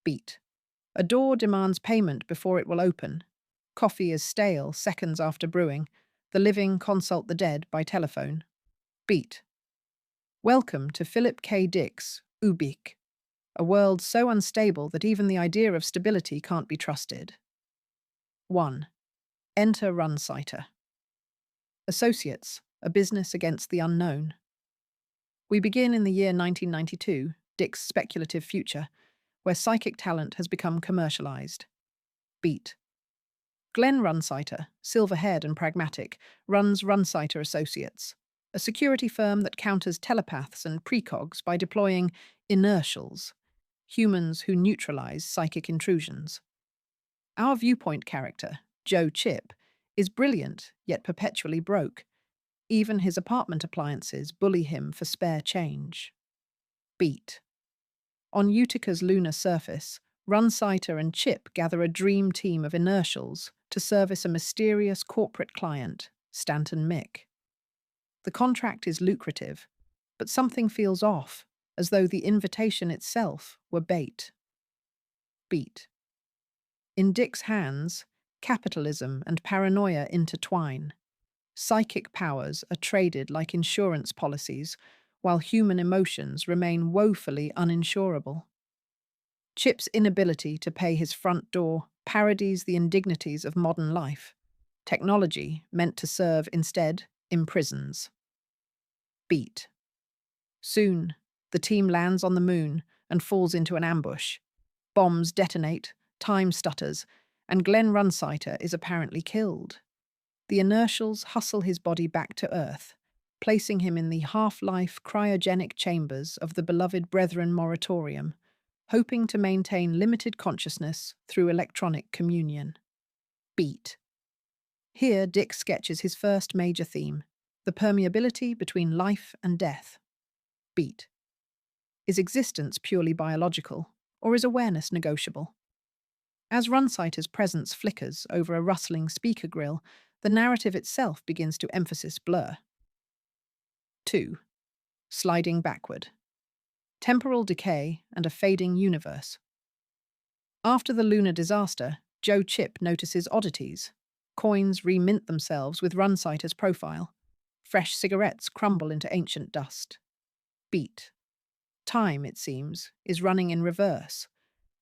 Beat. A door demands payment before it will open. Coffee is stale seconds after brewing. The living consult the dead by telephone. Beat. Welcome to Philip K. Dick's Ubik, a world so unstable that even the idea of stability can't be trusted. 1. Enter Runsighter. Associates, a business against the unknown. We begin in the year 1992, Dick's speculative future, where psychic talent has become commercialized. Beat. Glenn Runsighter, silver-haired and pragmatic, runs Runsighter Associates, a security firm that counters telepaths and precogs by deploying inertials, humans who neutralize psychic intrusions. Our viewpoint character, Joe Chip, is brilliant yet perpetually broke. Even his apartment appliances bully him for spare change. Beat. On Utica's lunar surface, Runsighter and Chip gather a dream team of inertials to service a mysterious corporate client, Stanton Mick. The contract is lucrative, but something feels off, as though the invitation itself were bait. Beat. In Dick's hands, capitalism and paranoia intertwine. Psychic powers are traded like insurance policies, while human emotions remain woefully uninsurable. Chip's inability to pay his front door parodies the indignities of modern life. Technology, meant to serve instead, imprisons. Beat. Soon, the team lands on the moon and falls into an ambush. Bombs detonate, time stutters, and Glenn Runsighter is apparently killed. The inertials hustle his body back to Earth, placing him in the half-life cryogenic chambers of the beloved Brethren Moratorium, hoping to maintain limited consciousness through electronic communion. Beat. Here, Dick sketches his first major theme, the permeability between life and death. Beat. Is existence purely biological, or is awareness negotiable? As Runsighter's presence flickers over a rustling speaker grill, the narrative itself begins to emphasis blur. 2. Sliding backward. Temporal decay and a fading universe. After the lunar disaster, Joe Chip notices oddities. Coins remint themselves with Runsighter's profile. Fresh cigarettes crumble into ancient dust. Beat. Time, it seems, is running in reverse,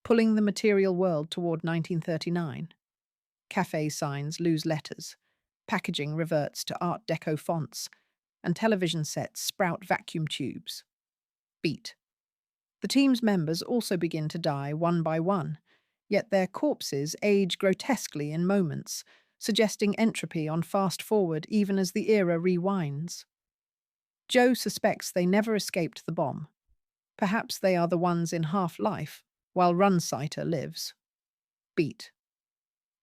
pulling the material world toward 1939. Cafe signs lose letters, packaging reverts to Art Deco fonts, and television sets sprout vacuum tubes. Beat. The team's members also begin to die one by one, yet their corpses age grotesquely in moments, suggesting entropy on fast forward even as the era rewinds. Joe suspects they never escaped the bomb. Perhaps they are the ones in half-life, while Runsighter lives. Beat.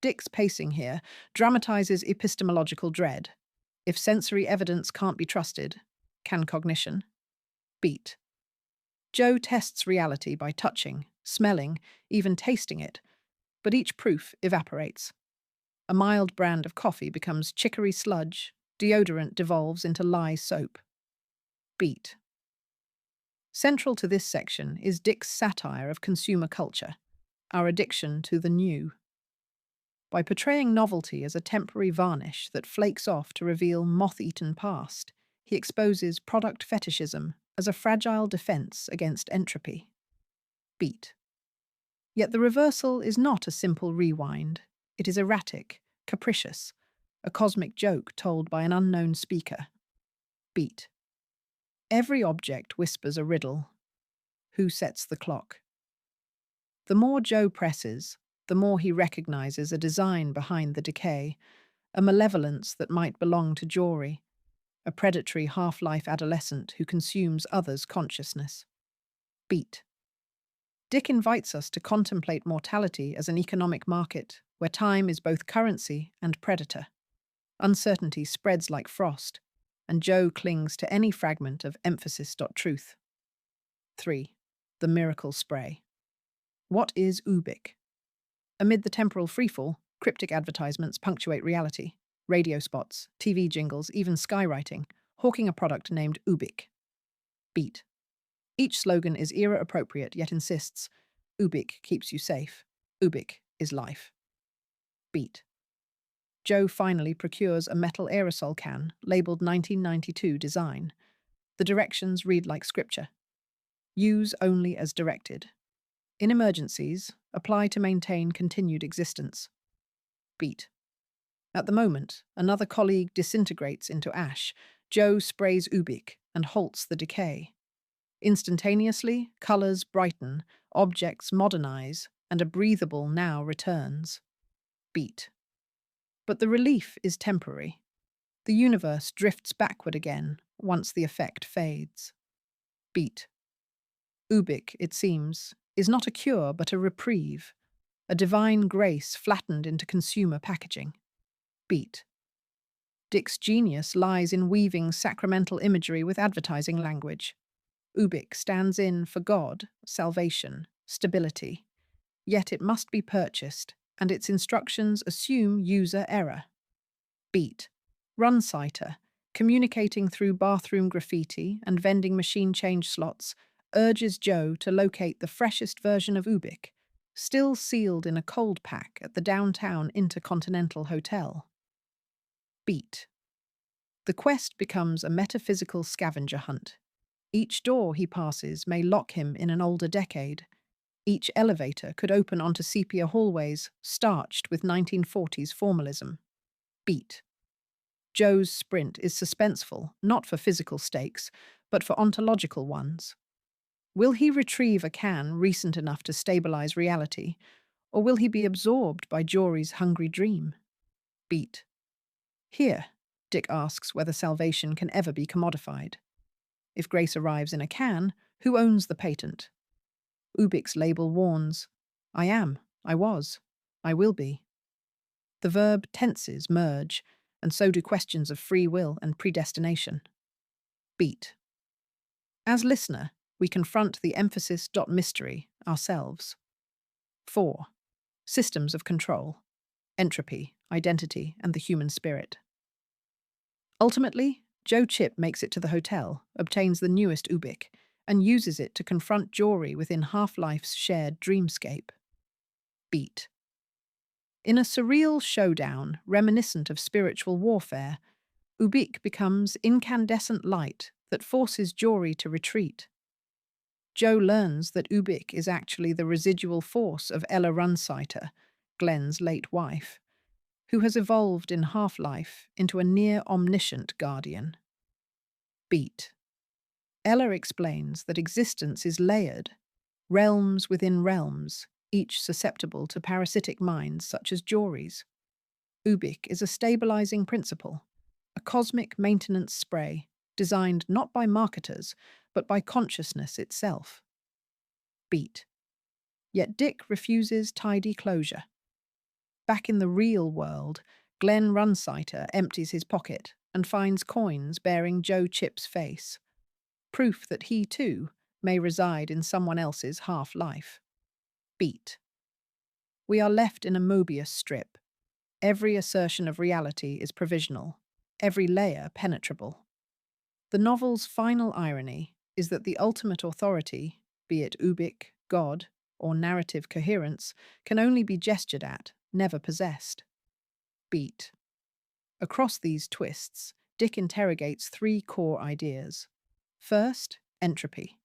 Dick's pacing here dramatizes epistemological dread. If sensory evidence can't be trusted, can cognition? Beat. Joe tests reality by touching, smelling, even tasting it, but each proof evaporates. A mild brand of coffee becomes chicory sludge, deodorant devolves into lye soap. Beat. Central to this section is Dick's satire of consumer culture, our addiction to the new. By portraying novelty as a temporary varnish that flakes off to reveal moth-eaten past, he exposes product fetishism as a fragile defense against entropy. Beat. Yet the reversal is not a simple rewind. It is erratic, capricious, a cosmic joke told by an unknown speaker. Beat. Every object whispers a riddle. Who sets the clock? The more Joe presses, the more he recognizes a design behind the decay, a malevolence that might belong to Jory, a predatory half-life adolescent who consumes others' consciousness. Beat. Dick invites us to contemplate mortality as an economic market where time is both currency and predator. Uncertainty spreads like frost, and Joe clings to any fragment of emphasis.truth. 3. The miracle spray. What is Ubik? Amid the temporal freefall, cryptic advertisements punctuate reality. Radio spots, TV jingles, even skywriting, hawking a product named Ubik. Beat. Each slogan is era-appropriate yet insists, Ubik keeps you safe. Ubik is life. Beat. Joe finally procures a metal aerosol can labeled 1992 design. The directions read like scripture. Use only as directed. In emergencies, apply to maintain continued existence. Beat. At the moment, another colleague disintegrates into ash. Joe sprays Ubik and halts the decay. Instantaneously, colours brighten, objects modernize, and a breathable now returns. Beat. But the relief is temporary. The universe drifts backward again once the effect fades. Beat. Ubik, it seems, is not a cure but a reprieve, a divine grace flattened into consumer packaging. Beat. Dick's genius lies in weaving sacramental imagery with advertising language. Ubik stands in for God, salvation, stability. Yet it must be purchased, and its instructions assume user error. Beat. Runciter, communicating through bathroom graffiti and vending machine change slots, urges Joe to locate the freshest version of Ubik, still sealed in a cold pack at the downtown Intercontinental Hotel. Beat. The quest becomes a metaphysical scavenger hunt. Each door he passes may lock him in an older decade. Each elevator could open onto sepia hallways starched with 1940s formalism. Beat. Joe's sprint is suspenseful, not for physical stakes, but for ontological ones. Will he retrieve a can recent enough to stabilize reality, or will he be absorbed by Jory's hungry dream? Beat. Here, Dick asks whether salvation can ever be commodified. If grace arrives in a can, who owns the patent? Ubik's label warns, I am, I was, I will be. The verb tenses merge, and so do questions of free will and predestination. Beat. As listener, we confront the emphasis.mystery ourselves. 4. Systems of control, entropy, identity, and the human spirit. Ultimately, Joe Chip makes it to the hotel, obtains the newest Ubik, and uses it to confront Jory within Half-Life's shared dreamscape. Beat. In a surreal showdown reminiscent of spiritual warfare, Ubik becomes incandescent light that forces Jory to retreat. Joe learns that Ubik is actually the residual force of Ella Runciter, Glenn's late wife, who has evolved in Half-Life into a near-omniscient guardian. Beat. Ella explains that existence is layered, realms within realms, each susceptible to parasitic minds such as Jory's. Ubik is a stabilizing principle, a cosmic maintenance spray designed not by marketers, but by consciousness itself. Beat. Yet Dick refuses tidy closure. Back in the real world, Glenn Runciter empties his pocket and finds coins bearing Joe Chip's face, proof that he, too, may reside in someone else's half-life. Beat. We are left in a Mobius strip. Every assertion of reality is provisional, every layer penetrable. The novel's final irony is that the ultimate authority, be it Ubik, God, or narrative coherence, can only be gestured at, never possessed. Beat. Across these twists, Dick interrogates 3 core ideas. First, entropy.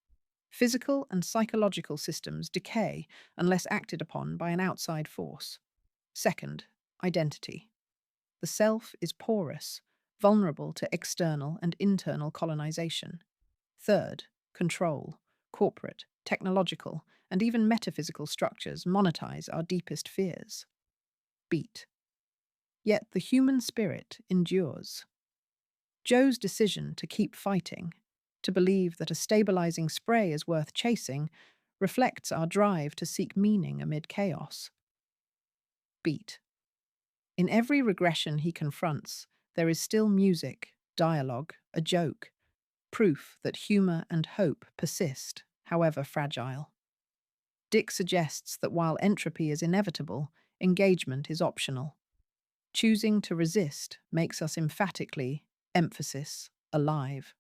Physical and psychological systems decay unless acted upon by an outside force. Second, identity. The self is porous, vulnerable to external and internal colonization. Third, control. Corporate, technological, and even metaphysical structures monetize our deepest fears. Beat. Yet the human spirit endures. Joe's decision to keep fighting, to believe that a stabilizing spray is worth chasing, reflects our drive to seek meaning amid chaos. Beat. In every regression he confronts, there is still music, dialogue, a joke, proof that humor and hope persist, however fragile. Dick suggests that while entropy is inevitable, engagement is optional. Choosing to resist makes us emphatically, emphasis, alive.